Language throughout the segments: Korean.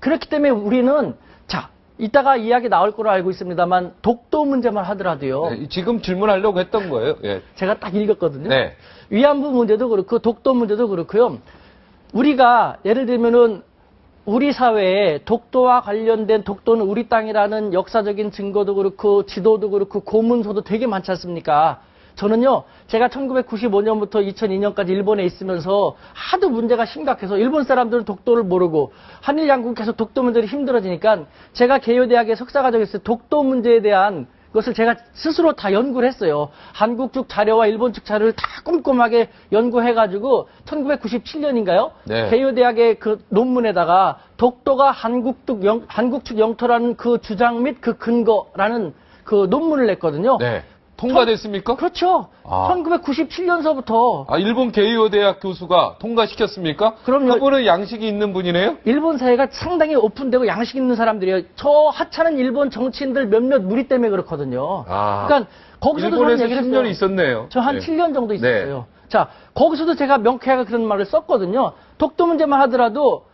그렇기 때문에 우리는 자, 이따가 이야기 나올 거로 알고 있습니다만 독도 문제만 하더라도요. 네, 지금 질문하려고 했던 거예요. 예. 제가 딱 읽었거든요. 네. 위안부 문제도 그렇고 독도 문제도 그렇고요. 우리가 예를 들면은 우리 사회에 독도와 관련된 독도는 우리 땅이라는 역사적인 증거도 그렇고 지도도 그렇고 고문서도 되게 많지 않습니까? 저는요, 제가 1995년부터 2002년까지 일본에 있으면서 하도 문제가 심각해서 일본 사람들은 독도를 모르고 한일 양국이 계속 독도 문제로 힘들어지니까 제가 개요대학에 석사과정에서 독도 문제에 대한 것을 제가 스스로 다 연구를 했어요. 한국 측 자료와 일본 측 자료를 다 꼼꼼하게 연구해가지고 1997년인가요? 네. 개요대학의 그 논문에다가 독도가 한국 측 영토라는 그 주장 및 그 근거라는 그 논문을 냈거든요. 네. 통과됐습니까? 그렇죠. 아. 1997년서부터 아, 일본 게이오 대학 교수가 통과시켰습니까? 그럼요. 그분은 양식이 있는 분이네요? 일본 사회가 상당히 오픈되고 양식 있는 사람들이에요. 저 하찮은 일본 정치인들 몇몇 무리 때문에 그렇거든요. 아. 그러니까 거기서도 저는 일본에서 얘기를 10년 했어요. 있었네요. 저 한 네. 7년 정도 있었어요. 자, 거기서도 제가 명쾌하게 그런 말을 썼거든요. 독도 문제만 하더라도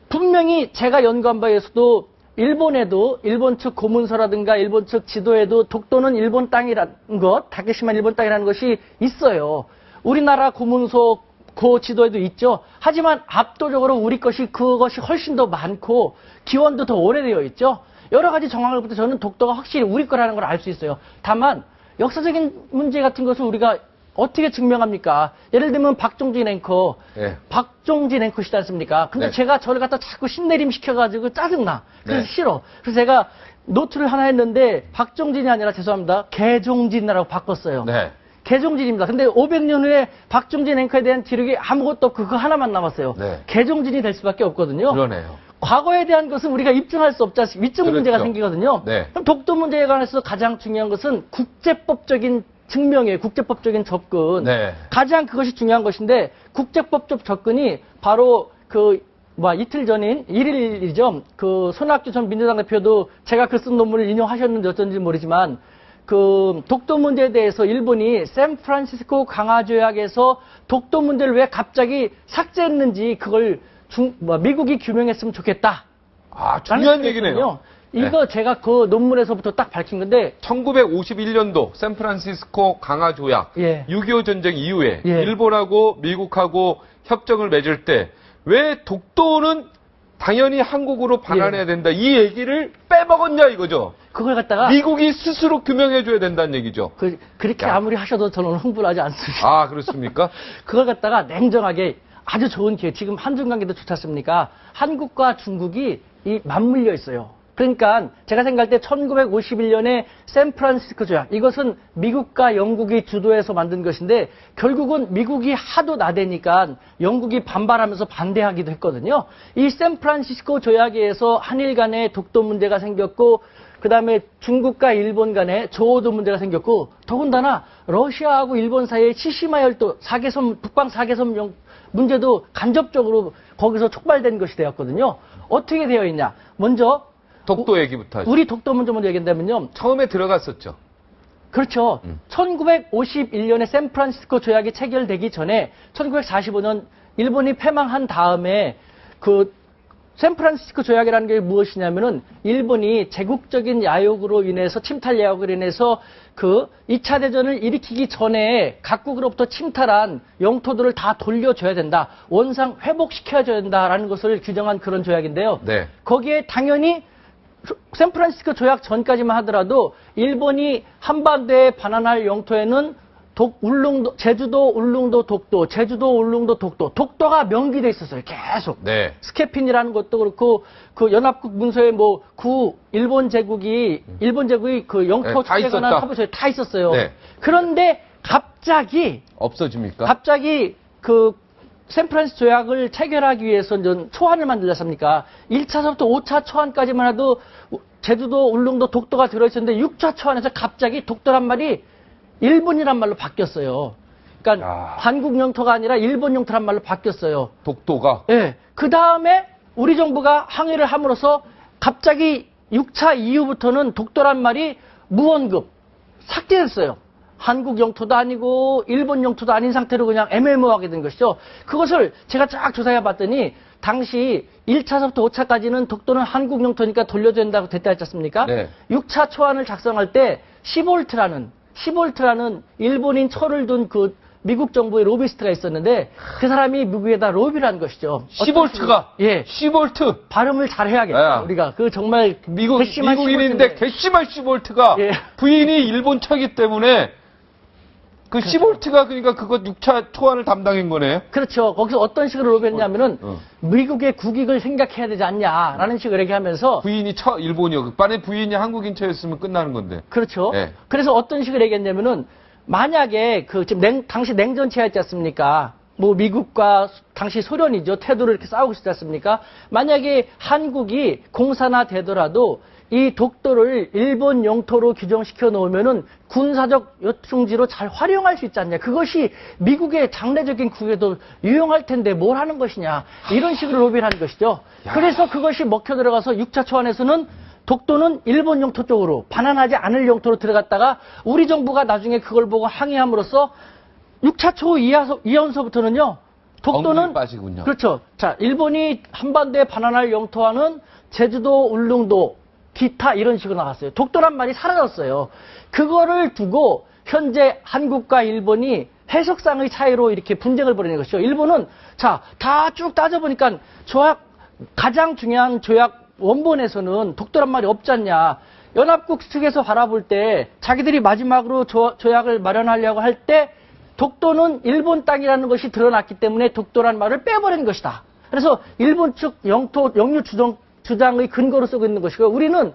분명히 제가 연구한 바에서도 일본에도 일본 측 고문서라든가 일본 측 지도에도 독도는 일본 땅이라는 것, 다케시마 일본 땅이라는 것이 있어요. 우리나라 고문서 그 지도에도 있죠. 하지만 압도적으로 우리 것이 그것이 훨씬 더 많고 기원도 더 오래되어 있죠. 여러 가지 정황을 볼 때 저는 독도가 확실히 우리 거라는 걸 알 수 있어요. 다만 역사적인 문제 같은 것을 우리가 어떻게 증명합니까? 예를 들면 박종진 앵커, 네. 박종진 앵커시지 않습니까? 근데 네. 제가 저를 갖다 자꾸 신내림 시켜가지고 짜증나. 그래서 네. 싫어. 그래서 제가 노트를 하나 했는데 박종진이 아니라 죄송합니다. 개종진이라고 바꿨어요. 네. 개종진입니다. 근데 500년 후에 박종진 앵커에 대한 기록이 아무것도 없고 그거 하나만 남았어요. 네. 개종진이 될 수밖에 없거든요. 그러네요. 과거에 대한 것은 우리가 입증할 수 없지 않습니까? 위증 그렇죠. 문제가 생기거든요. 네. 그럼 독도 문제에 관해서 가장 중요한 것은 국제법적인 증명이에요. 국제법적인 접근. 네. 가장 그것이 중요한 것인데 국제법적 접근이 바로 이틀 전인 1일이죠. 그 손학규 전 민주당 대표도 제가 그 쓴 논문을 인용하셨는지 어쩐지 모르지만 그 독도 문제에 대해서 일본이 샌프란시스코 강화조약에서 독도 문제를 왜 갑자기 삭제했는지 그걸 미국이 규명했으면 좋겠다. 아, 중요한 얘기네요. 이거 제가 그 논문에서부터 딱 밝힌 건데 1951년도 샌프란시스코 강화 조약, 예. 6.25 전쟁 이후에 예. 일본하고 미국하고 협정을 맺을 때 왜 독도는 당연히 한국으로 반환해야 된다 이 얘기를 빼먹었냐 이거죠. 그걸 갖다가 미국이 스스로 규명해줘야 된다는 얘기죠. 그렇게 야. 아무리 하셔도 저는 흥분하지 않습니다. 아, 그렇습니까? 그걸 갖다가 냉정하게 아주 좋은 기회. 지금 한중 관계도 좋지 않습니까? 한국과 중국이 맞물려 있어요. 그러니까 제가 생각할 때 1951년에 샌프란시스코 조약 이것은 미국과 영국이 주도해서 만든 것인데 결국은 미국이 하도 나대니까 영국이 반발하면서 반대하기도 했거든요. 이 샌프란시스코 조약에 의해서 한일 간에 독도 문제가 생겼고 그 다음에 중국과 일본 간에 조오도 문제가 생겼고 더군다나 러시아하고 일본 사이의 치시마 열도 북방 4개섬 문제도 간접적으로 거기서 촉발된 것이 되었거든요. 어떻게 되어 있냐. 먼저 독도 얘기부터 하죠. 우리 독도 문제 먼저 얘기한다면요. 처음에 들어갔었죠. 그렇죠. 1951년에 샌프란시스코 조약이 체결되기 전에 1945년 일본이 패망한 다음에 그 샌프란시스코 조약이라는 게 무엇이냐면은 일본이 제국적인 야욕으로 인해서 침탈 야욕으로 인해서 그 2차 대전을 일으키기 전에 각국으로부터 침탈한 영토들을 다 돌려줘야 된다. 원상 회복시켜줘야 된다라는 것을 규정한 그런 조약인데요. 네. 거기에 당연히 샌프란시스코 조약 전까지만 하더라도 일본이 한반도에 반환할 영토에는 제주도, 울릉도, 독도, 제주도, 울릉도, 독도가 명기돼 있었어요. 계속. 네. 스케핀이라는 것도 그렇고 그 연합국 문서에 일본 제국이 그 영토 네, 다 추계관한 있었다. 사무소에 다 있었어요. 네. 그런데 갑자기 없어집니까? 그 샌프란시스코 조약을 체결하기 위해서 초안을 만들지 않습니까? 1차서부터 5차 초안까지만 해도 제주도, 울릉도, 독도가 들어있었는데 6차 초안에서 갑자기 독도란 말이 일본이란 말로 바뀌었어요. 그러니까 한국 영토가 아니라 일본 영토란 말로 바뀌었어요. 독도가? 예. 그 다음에 우리 정부가 항의를 함으로써 갑자기 6차 이후부터는 독도란 말이 무언급 삭제됐어요. 한국 영토도 아니고 일본 영토도 아닌 상태로 그냥 애매모호하게 된 것이죠. 그것을 제가 쫙 조사해 봤더니 당시 1차서부터 5차까지는 독도는 한국 영토니까 돌려줘야 된다고 됐다 했지 않습니까? 네. 6차 초안을 작성할 때 10볼트라는 일본인 철을 둔 그 미국 정부의 로비스트가 있었는데 그 사람이 미국에다 로비를 한 것이죠. 10볼트가? 예. 10볼트? 발음을 잘 해야겠다. 야. 우리가 그 정말 괘씸한 미국인인데 10볼트인데. 괘씸한 10볼트가 예. 부인이 일본 차기 때문에 그 10볼트가 그러니까 그거 6차 초안을 담당한 거네. 그렇죠. 거기서 어떤 식으로 로비했냐면은 어. 미국의 국익을 생각해야 되지 않냐라는 식으로 얘기하면서 부인이 일본이요. 만에 부인이 한국인 차였으면 끝나는 건데. 그렇죠. 예. 그래서 어떤 식으로 얘기했냐면은 만약에 그 지금 당시 냉전체였지 않습니까? 뭐 미국과 당시 소련이죠. 태도를 이렇게 싸우고 있지 않습니까? 만약에 한국이 공산화 되더라도 이 독도를 일본 영토로 규정시켜 놓으면은 군사적 요충지로 잘 활용할 수 있지 않냐. 그것이 미국의 장래적인 국에도 유용할 텐데 뭘 하는 것이냐. 이런 식으로 로비를 한 것이죠. 그래서 그것이 먹혀 들어가서 6차 초안에서는 독도는 일본 영토 쪽으로 반환하지 않을 영토로 들어갔다가 우리 정부가 나중에 그걸 보고 항의함으로써 6차 초 이하원서부터는요. 독도는 엉덩이 빠지군요. 그렇죠. 자, 일본이 한반도에 반환할 영토와는 제주도, 울릉도, 기타 이런 식으로 나갔어요. 독도란 말이 사라졌어요. 그거를 두고 현재 한국과 일본이 해석상의 차이로 이렇게 분쟁을 벌이는 것이죠. 일본은 자, 다 쭉 따져보니까 가장 중요한 조약 원본에서는 독도란 말이 없지 않냐. 연합국 측에서 바라볼 때 자기들이 마지막으로 조약을 마련하려고 할 때 독도는 일본 땅이라는 것이 드러났기 때문에 독도란 말을 빼버린 것이다. 그래서 일본 측 영유 주장의 근거로 쓰고 있는 것이고 우리는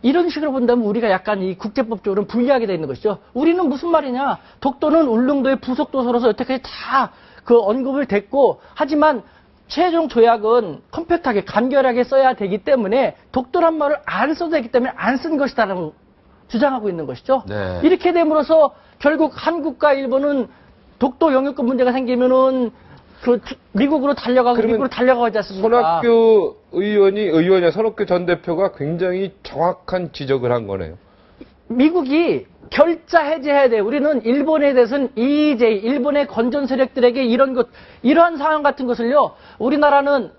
이런 식으로 본다면 우리가 약간 이 국제법적으로는 불리하게 되어 있는 것이죠. 우리는 무슨 말이냐. 독도는 울릉도의 부속도서로서 여태까지 다 그 언급을 됐고 하지만 최종 조약은 컴팩트하게 간결하게 써야 되기 때문에 독도란 말을 안 써도 되기 때문에 안 쓴 것이다라고 주장하고 있는 것이죠. 네. 이렇게 됨으로써 결국 한국과 일본은 독도 영유권 문제가 생기면은 그 미국으로 달려가고 미국으로 달려가지 않습니까? 손학규 선학규 전 대표가 굉장히 정확한 지적을 한 거네요. 미국이 결자 해제해야 돼요. 우리는 일본에 대해서는 일본의 건전 세력들에게 이러한 상황 같은 것을요, 우리나라는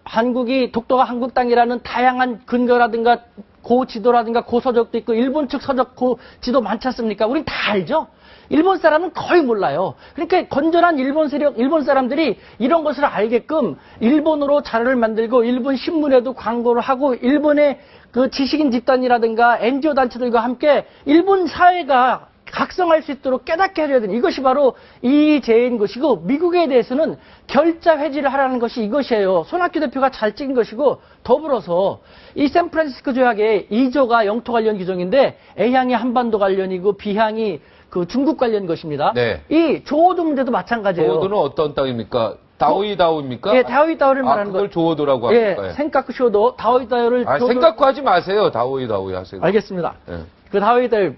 독도가 한국 땅이라는 다양한 근거라든가 고지도라든가 고서적도 있고, 일본 측 서적 고지도 많지 않습니까? 우린 다 알죠? 일본 사람은 거의 몰라요. 그러니까 건전한 일본 사람들이 이런 것을 알게끔 일본어로 자료를 만들고, 일본 신문에도 광고를 하고, 일본의 그 지식인 집단이라든가 NGO 단체들과 함께 일본 사회가 각성할 수 있도록 깨닫게 해줘야 되는 이것이 바로 이제인 것이고 미국에 대해서는 결자 회지를 하라는 것이 이것이에요. 손학규 대표가 잘 찍은 것이고 더불어서 이 샌프란시스코 조약의 2조가 영토 관련 규정인데 A항이 한반도 관련이고 B항이 그 중국 관련 것입니다. 네. 이 조호도 문제도 마찬가지예요. 조호도는 어떤 땅입니까? 다오이다오입니까? 예, 다오이다오를 말하는 그걸 거. 조호도라고 예, 합니까? 생카쿠 쇼도 다오이다오를 생각고 하지 마세요. 다오이 하세요. 알겠습니다. 예. 그 다오이다오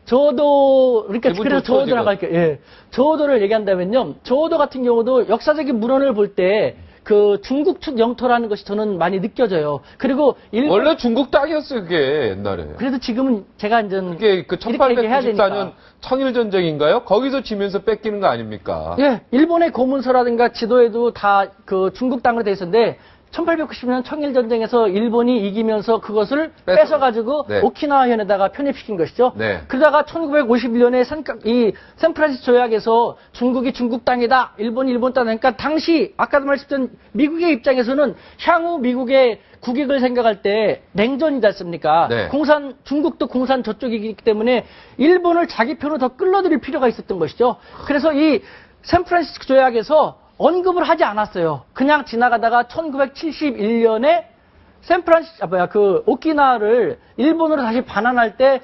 저도 그러니까 기분 그래서 좋죠, 저호도라고 할게요. 예. 저호도를 얘기한다면요. 저호도 같은 경우도 역사적인 물언을 볼 때 그 중국 측 영토라는 것이 저는 많이 느껴져요. 그리고 원래 중국 땅이었어요, 그게 옛날에. 그래도 지금은 제가 이제 그게 그 이렇게 얘기해야 1894년 되니까. 청일전쟁인가요? 거기서 지면서 뺏기는 거 아닙니까? 예, 일본의 고문서라든가 지도에도 다 그 중국 땅으로 돼 있었는데 1890년 청일전쟁에서 일본이 이기면서 그것을 뺏어가지고 네. 오키나와현에다가 편입시킨 것이죠. 네. 그러다가 1951년에 이 샌프란시스코 조약에서 중국이 중국 땅이다, 일본이 일본 땅이니까 당시 아까도 말씀드린 미국의 입장에서는 향후 미국의 국익을 생각할 때 냉전이지 않습니까? 네. 중국도 공산 저쪽이기 때문에 일본을 자기 편으로 더 끌어들일 필요가 있었던 것이죠. 그래서 이 샌프란시스코 조약에서 언급을 하지 않았어요. 그냥 지나가다가 1971년에 오키나와를 일본으로 다시 반환할 때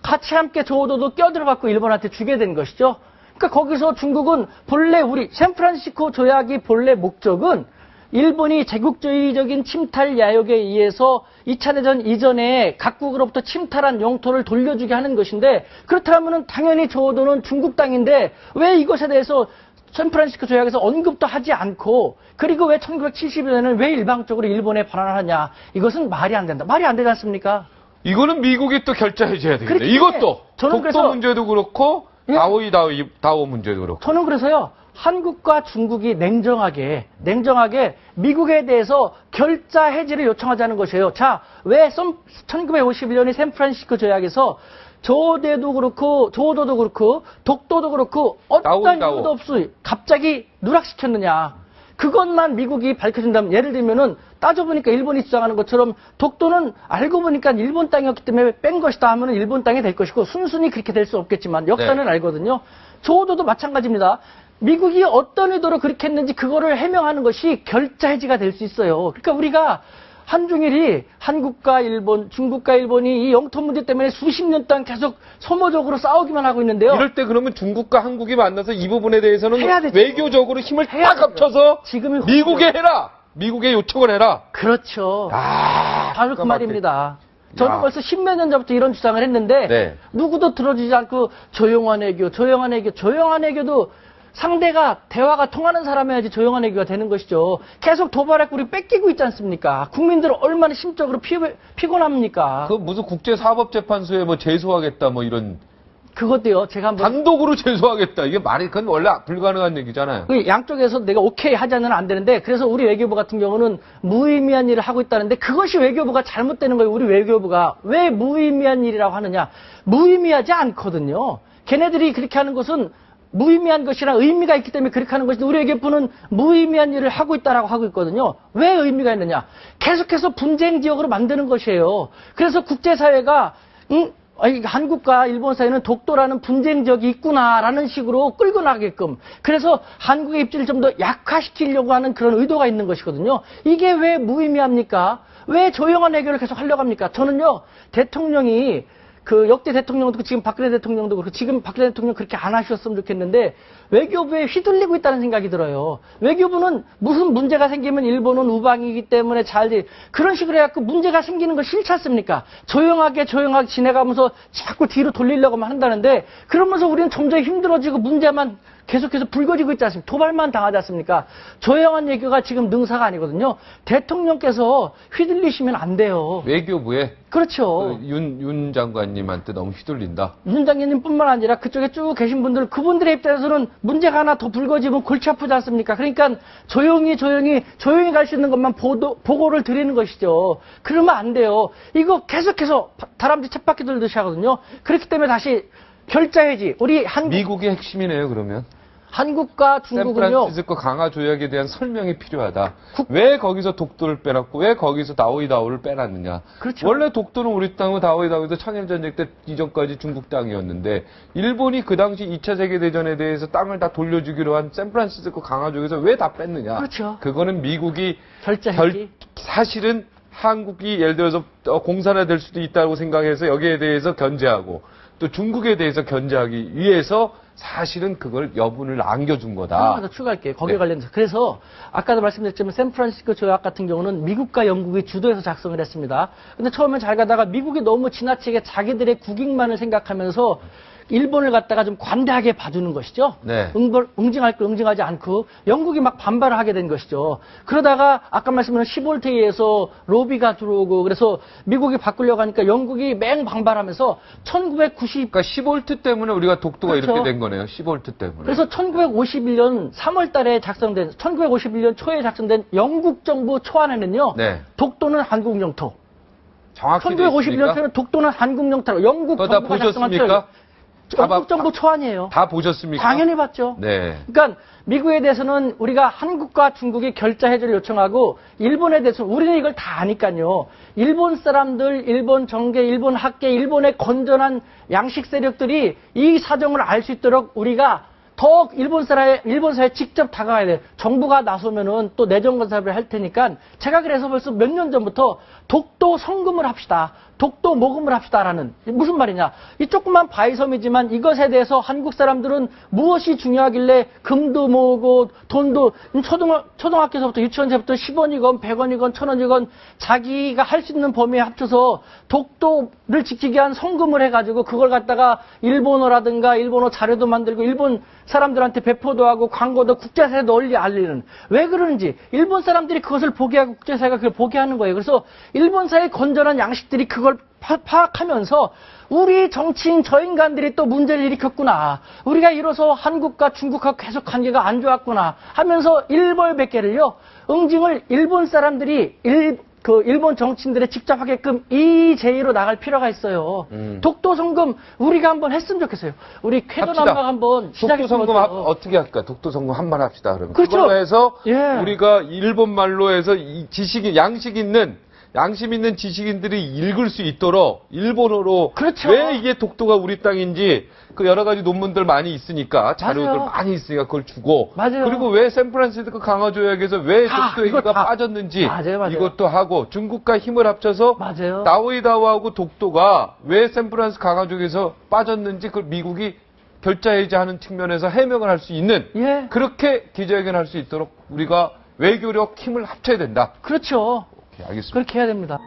같이 함께 조호도도 껴들어갖고 일본한테 주게 된 것이죠. 그러니까 거기서 중국은 본래 샌프란시스코 조약이 본래 목적은 일본이 제국주의적인 침탈 야욕에 의해서 2차 대전 이전에 각국으로부터 침탈한 영토를 돌려주게 하는 것인데 그렇다면 당연히 조호도는 중국 땅인데 왜 이것에 대해서 샌프란시스코 조약에서 언급도 하지 않고 그리고 왜 1970년에는 왜 일방적으로 일본에 반환을 하냐. 이것은 말이 안 된다. 말이 안 되지 않습니까? 이거는 미국이 또 결자해줘야 되겠네. 그렇게 이것도 저는 독도 그래서 문제도 그렇고 예? 다오 문제도 그렇고. 저는 그래서요. 한국과 중국이 냉정하게 미국에 대해서 결자 해지를 요청하자는 것이에요. 자, 왜 1951년의 샌프란시스코 조약에서 조도도 그렇고 독도도 그렇고 어떤 이유도 없이 갑자기 누락시켰느냐. 그것만 미국이 밝혀준다면, 예를 들면은 따져보니까 일본이 주장하는 것처럼 독도는 알고 보니까 일본 땅이었기 때문에 뺀 것이다 하면은 일본 땅이 될 것이고, 순순히 그렇게 될 수 없겠지만 역사는 네. 알거든요. 조도도 마찬가지입니다. 미국이 어떤 의도로 그렇게 했는지 그거를 해명하는 것이 결자 해지가 될 수 있어요. 그러니까 우리가 한중일이, 한국과 일본, 중국과 일본이 이 영토 문제 때문에 수십 년 동안 계속 소모적으로 싸우기만 하고 있는데요. 이럴 때 그러면 중국과 한국이 만나서 이 부분에 대해서는 해야 되죠. 외교적으로 힘을 해야 딱 합쳐서 지금이 미국에 해라. 미국에 요청을 해라. 그렇죠. 아, 바로 그 기가 말입니다. 저는 야. 벌써 십몇 년 전부터 이런 주장을 했는데 네. 누구도 들어주지 않고 조용한 애교도 상대가 대화가 통하는 사람이야지 조용한 애교가 되는 것이죠. 계속 도발했고 우리 뺏기고 있지 않습니까? 국민들은 얼마나 심적으로 피곤합니까? 그 무슨 국제사법재판소에 뭐 제소하겠다 뭐 이런 그것도요. 제가 한번 단독으로 제소하겠다. 이게 말이 그건 원래 불가능한 얘기잖아요. 그 양쪽에서 내가 오케이 하자는 안 되는데, 그래서 우리 외교부 같은 경우는 무의미한 일을 하고 있다는데 그것이 외교부가 잘못되는 거예요. 우리 외교부가 왜 무의미한 일이라고 하느냐? 무의미하지 않거든요. 걔네들이 그렇게 하는 것은 무의미한 것이랑 의미가 있기 때문에 그렇게 하는 것인데, 우리 외교부는 무의미한 일을 하고 있다라고 하고 있거든요. 왜 의미가 있느냐? 계속해서 분쟁 지역으로 만드는 것이에요. 그래서 국제사회가 한국과 일본 사이에는 독도라는 분쟁 지역이 있구나라는 식으로 끌고 나가게끔, 그래서 한국의 입지를 좀 더 약화시키려고 하는 그런 의도가 있는 것이거든요. 이게 왜 무의미합니까? 왜 조용한 해결을 계속 하려고 합니까? 저는요, 대통령이 그 역대 대통령도 그렇고 지금 박근혜 대통령도 그렇고, 지금 박근혜 대통령 그렇게 안 하셨으면 좋겠는데 외교부에 휘둘리고 있다는 생각이 들어요. 외교부는 무슨 문제가 생기면 일본은 우방이기 때문에 그런 식으로 해갖고 문제가 생기는 거 싫지 않습니까? 조용하게 지내가면서 자꾸 뒤로 돌리려고만 한다는데, 그러면서 우리는 점점 힘들어지고 문제만 계속해서 불거지고 있지 않습니까? 도발만 당하지 않습니까? 조용한 얘기가 지금 능사가 아니거든요. 대통령께서 휘둘리시면 안 돼요. 외교부에 그렇죠. 윤 장관님한테 너무 휘둘린다. 윤 장관님뿐만 아니라 그쪽에 쭉 계신 분들, 그분들의 입장에서는 문제가 하나 더 불거지면 골치 아프지 않습니까? 그러니까 조용히 갈 수 있는 것만 보고를 드리는 것이죠. 그러면 안 돼요. 이거 계속해서 다람쥐 쳇바퀴 돌듯이 하거든요. 그렇기 때문에 다시 결자해지. 우리 미국의 핵심이네요, 그러면. 한국과 중국은요. 샌프란시스코 강화 조약에 대한 설명이 필요하다. 왜 거기서 독도를 빼놨고 왜 거기서 다오이다오를 빼놨느냐. 그렇죠. 원래 독도는 우리 땅이고 다오이다오도 천일전쟁 때 이전까지 중국 땅이었는데, 일본이 그 당시 2차 세계대전에 대해서 땅을 다 돌려주기로 한 샌프란시스코 강화 조약에서 왜 다 뺐느냐. 그렇죠. 그거는 미국이 결자해지. 사실은 한국이 예를 들어서 공산화될 수도 있다고 생각해서 여기에 대해서 견제하고, 또 중국에 대해서 견제하기 위해서 사실은 그걸 여분을 안겨준 거다. 하나 더 추가할게요. 거기에 네. 관련해서. 그래서 아까도 말씀드렸지만 샌프란시스코 조약 같은 경우는 미국과 영국이 주도해서 작성을 했습니다. 근데 처음엔 잘 가다가 미국이 너무 지나치게 자기들의 국익만을 생각하면서 일본을 갖다가 좀 관대하게 봐주는 것이죠. 네. 응징할 걸 응징하지 않고 영국이 막 반발을 하게 된 것이죠. 그러다가 아까 말씀드린 15월태에 의해서 로비가 들어오고, 그래서 미국이 바꾸려고 하니까 영국이 맹 반발하면서 1990 그러니까 10볼트 때문에 우리가 독도가 그렇죠. 이렇게 된 거네요. 10볼트 때문에. 그래서 1951년 3월 달에 1951년 초에 작성된 영국 정부 초안에는요. 네. 독도는 한국 영토. 정확히 1951년 초에는 독도는 한국 영토로 영국 다 정부가 작성한 보셨습니까? 영국 정부 초안이에요. 다 보셨습니까? 당연히 봤죠. 네. 그러니까 미국에 대해서는 우리가 한국과 중국이 결자 해제를 요청하고, 일본에 대해서는 우리는 이걸 다 아니까요. 일본 사람들, 일본 정계, 일본 학계, 일본의 건전한 양식 세력들이 이 사정을 알 수 있도록 우리가 더 일본 사회에 직접 다가가야 돼요. 정부가 나서면은 또 내정 건설을 할 테니까, 제가 그래서 벌써 몇 년 전부터 독도 성금을 합시다. 독도 모금을 합시다라는, 무슨 말이냐. 이 조그만 바위섬이지만 이것에 대해서 한국 사람들은 무엇이 중요하길래 금도 모으고 돈도 초등학교에서부터 유치원생부터 10원이건 100원이건 1000원이건 자기가 할 수 있는 범위에 합쳐서 독도를 지키기 위한 성금을 해가지고 그걸 갖다가 일본어라든가 일본어 자료도 만들고 일본 사람들한테 배포도 하고 광고도 국제사회에 널리 알리는, 왜 그러는지 일본 사람들이 그것을 보게 하고 국제사회가 그걸 보게 하는 거예요. 그래서 일본 사회의 건전한 양식들이 그걸 그걸 파악하면서 우리 정치인 저 인간들이 또 문제를 일으켰구나. 우리가 이로써 한국과 중국하고 계속 관계가 안 좋았구나 하면서 일벌백계를요. 응징을 일본 사람들이 일본 정치인들의 직접 하게끔 이 제의로 나갈 필요가 있어요. 독도성금 우리가 한번 했으면 좋겠어요. 우리 쾌도남방 한번 시작했으면 독도성금 어떻게 할까? 독도성금 한 번 합시다. 그러면. 그렇죠. 그걸로 해서 예. 우리가 일본 말로 해서 이 양심 있는 지식인들이 읽을 수 있도록 일본어로 그렇죠. 왜 이게 독도가 우리 땅인지 그 여러 가지 논문들 많이 있으니까 자료들 맞아요. 많이 있으니까 그걸 주고 맞아요. 그리고 왜 샌프란시스코 강화조약에서 왜 독도 이거 얘기가 다. 빠졌는지 맞아요. 이것도 하고 중국과 힘을 합쳐서 맞아요. 나우이다와하고 독도가 왜 샌프란시스코 강화조약에서 빠졌는지 그걸 미국이 결자해제하는 측면에서 해명을 할 수 있는 예. 그렇게 기자회견할 수 있도록 우리가 외교력 힘을 합쳐야 된다. 그렇죠. 오케이, 알겠습니다. 그렇게 해야 됩니다.